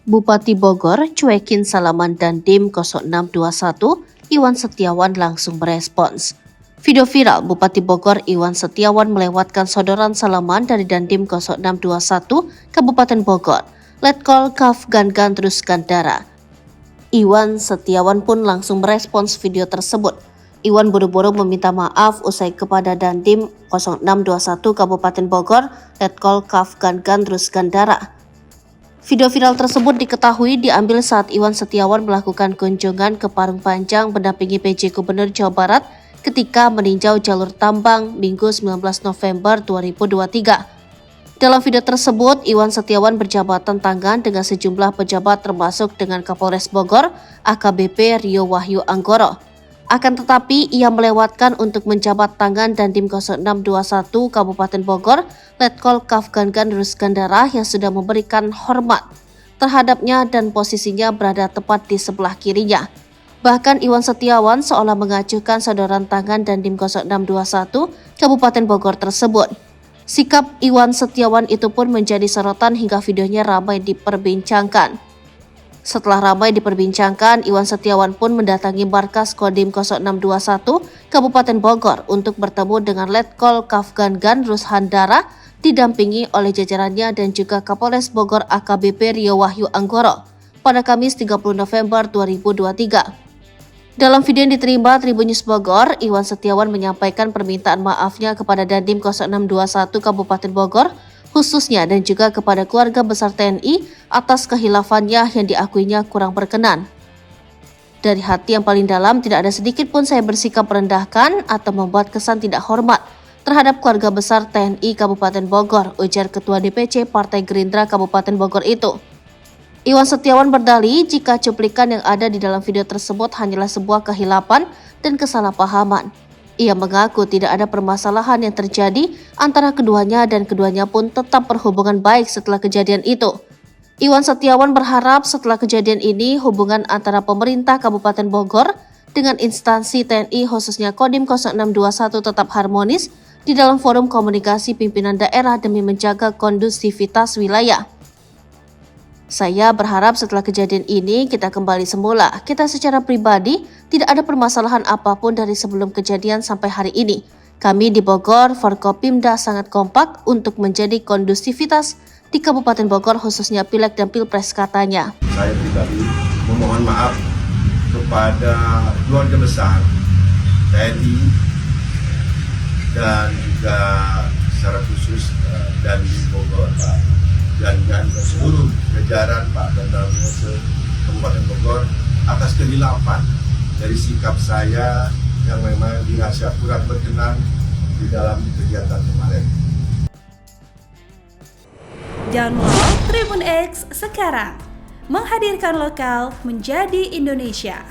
Bupati Bogor cuekin salaman Dandim 0621, Iwan Setiawan langsung merespons. Video viral Bupati Bogor Iwan Setiawan melewatkan sodoran salaman dari Dandim 0621 Kabupaten Bogor. Letkol Kaf Gangan terus Gandara. Iwan Setiawan pun langsung merespons video tersebut. Iwan buru-buru meminta maaf usai kepada Dandim 0621 Kabupaten Bogor, Letkol Kaf Gangan terus Gandara. Video viral tersebut diketahui diambil saat Iwan Setiawan melakukan kunjungan ke Parung Panjang mendampingi PJ Gubernur Jawa Barat ketika meninjau jalur tambang Minggu 19 November 2023. Dalam video tersebut, Iwan Setiawan berjabatan tangan dengan sejumlah pejabat termasuk dengan Kapolres Bogor, AKBP Rio Wahyu Anggoro. Akan tetapi, ia melewatkan untuk menjabat tangan Dandim 0621 Kabupaten Bogor, Letkol Kaf Gangan Rus Gandara yang sudah memberikan hormat terhadapnya dan posisinya berada tepat di sebelah kirinya. Bahkan Iwan Setiawan seolah mengacuhkan sodoran tangan Dandim 0621 Kabupaten Bogor tersebut. Sikap Iwan Setiawan itu pun menjadi sorotan hingga videonya ramai diperbincangkan. Setelah ramai diperbincangkan, Iwan Setiawan pun mendatangi markas Kodim 0621 Kabupaten Bogor untuk bertemu dengan Letkol Kaf Gangan Rus Handara didampingi oleh jajarannya dan juga Kapolres Bogor AKBP Rio Wahyu Anggoro pada Kamis 30 November 2023. Dalam video yang diterima Tribun News Bogor, Iwan Setiawan menyampaikan permintaan maafnya kepada Dandim 0621 Kabupaten Bogor khususnya dan juga kepada keluarga besar TNI atas kehilafannya yang diakuinya kurang berkenan. Dari hati yang paling dalam tidak ada sedikit pun saya bersikap merendahkan atau membuat kesan tidak hormat terhadap keluarga besar TNI Kabupaten Bogor, ujar Ketua DPC Partai Gerindra Kabupaten Bogor itu. Iwan Setiawan berdalih jika cuplikan yang ada di dalam video tersebut hanyalah sebuah kehilapan dan kesalahpahaman. Ia mengaku tidak ada permasalahan yang terjadi antara keduanya dan keduanya pun tetap berhubungan baik setelah kejadian itu. Iwan Setiawan berharap setelah kejadian ini hubungan antara pemerintah Kabupaten Bogor dengan instansi TNI khususnya Kodim 0621 tetap harmonis di dalam forum komunikasi pimpinan daerah demi menjaga kondusivitas wilayah. Saya berharap setelah kejadian ini kita kembali semula. Kita secara pribadi tidak ada permasalahan apapun dari sebelum kejadian sampai hari ini. Kami di Bogor, Forkopimda sangat kompak untuk menjadi kondusivitas di Kabupaten Bogor khususnya Pileg dan Pilpres, katanya. Saya pribadi memohon maaf kepada keluarga besar TNI dan juga secara khusus dan di Bogor, Pak dan seluruh jajaran Pak dan Kabupaten Bogor atas kehilapan dari sikap saya yang memang dirasa kurang berkenan di dalam kegiatan kemarin. Download Tribun X sekarang, menghadirkan lokal menjadi Indonesia.